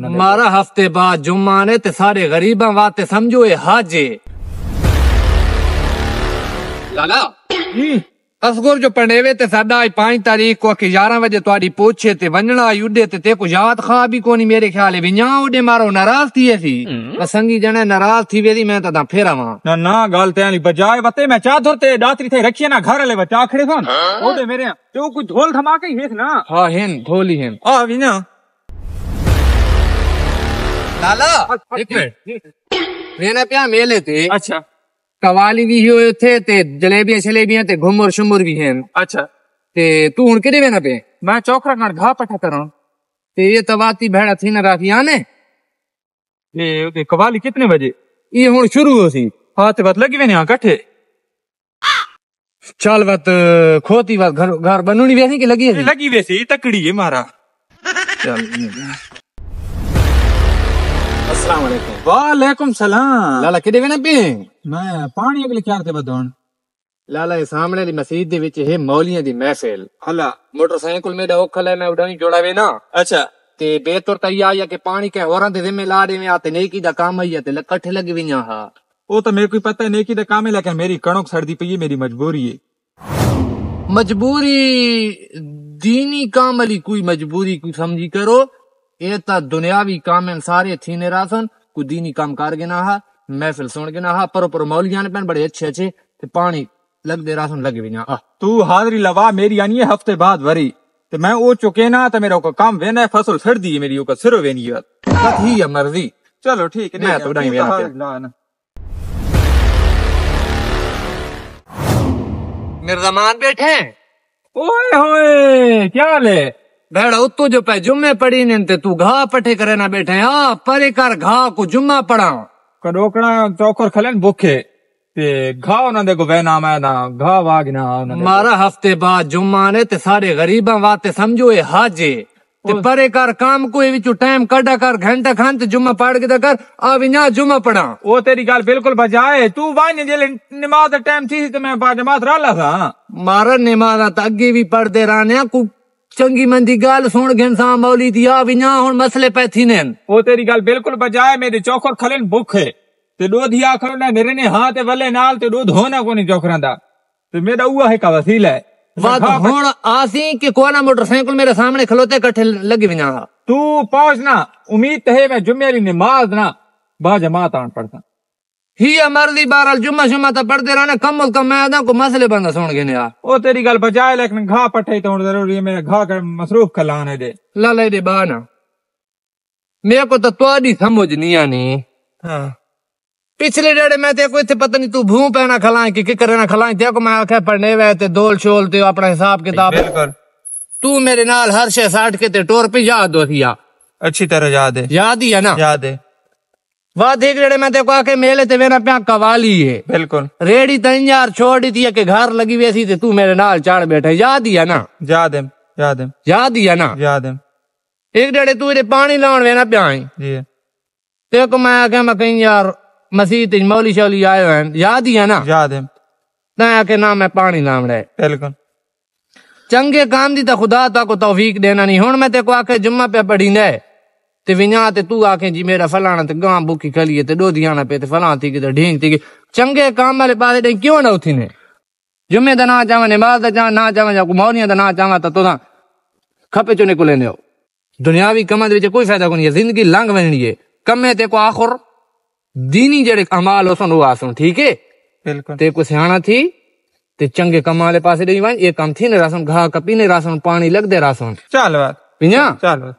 مارا ہفتے بعد جمعہ نے تے سارے غریباں واسطے سمجھو اے حج ہے۔ لالا اصغر جو پڑھیوے تے ساڈا 5 تاریخ کو 11 بجے تواڈی پوچھے تے ونجنا اڈے تے کو یاد خواہ بھی کونی میرے خیال ہے ونجا اڈے مارو ناراض تھی سی سنگی جنے ناراض تھی ویری میں تا پھیرا وا نہ گل تے علی بجائے وتے میں چادر تے ڈاتری تے رکھی نا گھر والے بچا کھڑے سن اودے میرے تو کوئی ڈھول تھما کے ہیس نا ہاں ہن ڈھولی ہن آ وی نا لالا ایک منٹ میں پیا میلے تے اچھا قوالی بھی ہوئے تھے تے جلیبیاں شلیبیاں تے گھمر شمر بھی ہیں اچھا تے تو ہن کدے وینا پے میں چوکرا نال گھا پٹھا کراں تے یہ تواتی بھڑا تھی نہ رافی آنے یہ قوالی کتنے بجے یہ ہن شروع ہو سی ہاں تے بات لگی وینے ہاں کٹھے چل وقت کھوتی وقت گھر بنونی ویسی کہ لگی ہے لگی ویسی تکڑی ہے مارا چل السلام علیکم وعلیکم سلام لالا کدے وینا پے میں پانی اگلے کیار تے بدون لالا یہ سامنے دی مسجد دے وچ ہے مولیاں دی محفل اللہ موٹر سائیکل میرا اوکھل ہے میں اڈائی جوڑا وے نا اچھا تے بے طور تیا یا کہ پانی کے ہوراں دے ذمہ لا دے میں تے نیکی دا کام ہے تے کٹھے لگ ویاں ہا وہ تو میرے کو پتہ ہے نیکی دا کام ہے لیکن میری کڑک سڑدی پئی ہے میری مجبوری ہے مجبوری دینی کام علی کوئی مجبوری کوئی سمجھی کرو یہ تا دنیاوی کام سارے تھینے راسن کوئی دینی کام کار گنا ہا محفل سن گنا ہا پر مولیاں نے پن بڑے اچھے تے پانی لگ دے راسن لگ وینا تو حاضری لوا میری آنی ہے ہفتے بعد وری تے میں او چکے نا تے میرا کو کام وینا ہے فصل پھر دی میری او کا سرو وینی ہے بس ہی ہے مرضی چلو ٹھیک ہے میں تو اڈائی وینا مرزمان بیٹھے اوئے ہوئے کیا لے بھڑا اتو جو پہ جمعے پڑھی نے تے تو گھا پٹھے کرے نہ بیٹھے ہاں پرے کر گھا کو جمعہ پڑھا کڈوکڑا چوکر کھلن بھوکے تے گھا انہاں دے کو وینا میں نا گھا واگنا مارا ہفتے بعد جمعہ نے تے سارے غریباں واسطے سمجھو اے حج ہے تے پرے کر کام کوئی وچ ٹائم کڈا کر گھنٹہ کھان تے جمعہ پڑھ کے کر آ ونیا جمعہ پڑھا او تیری گل بالکل بجائے تو وائن جے نماز دا ٹائم تھی تے میں با جماعت رالا تھا مارا نماز تا اگے بھی پڑھ دے رانے کو چنگی مندی گل سن گنسا مولی دی آ ونیا ہن مسئلے پے تھینے او تیری گل بالکل بجائے میرے چوکر کھلن بھوکے تے دو دیا کھڑنا میرے نے ہاں تے ولے نال تے دو دھونا کو نہیں چوکراں دا تے میرا اوہ ہے کا وسیلہ ہے واد ہن آسی کہ کونا موٹر سائیکل میرے سامنے کھلوتے کٹھے لگ ونیا تو پہنچنا امید ہے میں جمعے والی نماز نا با جماعت آن پڑھتا ہی مرضی بہرحال جمعہ شمعہ تا پڑھتے رہنا کم از کم میں آدھا کو مسئلے بندہ سن گے نیا او تیری گل بجائے لیکن گھا پٹھے تو ضروری ہے میرے گھا کر مصروف کلانے دے لالے دے بانا میرے کو تو تواڈی سمجھ نہیں آنی ہاں پچھلے ڈیڑے میں تے کوئی تے پتہ نہیں تو بھوں پینا کھلائیں کہ کرنا کھلائیں تے کو میں آکھے پڑھنے وے تے دول شول تے اپنا حساب کتاب بالکل تو میرے نال ہر شے ساٹھ کے تے ٹور پہ یاد دو تھیا اچھی طرح یاد ہے یاد ہی ہے نا یاد ہے واد ایک ڈیڑے میں تے کو آکھے میلے تے وینا پیا قوالی ہے بالکل ریڑی تن یار چھوڑی تھی کہ گھر لگی ویسی تے تو میرے نال چڑھ بیٹھے یاد ہی ہے نا یاد ہے یاد ہے یاد ہی ہے نا یاد ہے ایک ڈیڑے تو ادھر پانی لاؤن وینا پیا جی تے کو میں آکھے میں کہیں یار مسیح مولی شولی آئے ہوئے ہیں یاد ہی ہے نا یاد ہے تے آکھے نا میں پانی لاؤن رہے بالکل چنگے کام دی تا خدا تا کو توفیق دینا نہیں ہن میں تے کو آکھے جمعہ پہ پڑھی نے تے ونیا تے تو آکھے جی میرا فلانا تے گاں بھوکی کھلیے تے دو دیانا پہ تے فلاں تھی کہ تے ڈھینگ تھی کہ چنگے کام والے پاسے ڈے کیوں نہ اٹھی نے جمعے دا نہ چاواں نماز دا نہ چاواں یا مولیاں دا نہ چاواں تو کھپے چنے کو لیندے ہو دنیاوی کماں دے وچ کوئی فائدہ کوئی نہیں زندگی لنگ ونی ہے کمے تے کو آخر دینی جڑے اعمال ہوسن وہ آسن ٹھیک ہے بالکل تے کو سیاںا تھی تے چنگے کم والے پاسے ڈے وائیں یہ کم تھی نے راسن گھا کپی نے راسن پانی لگ دے راسن چل بات ونیا چل بات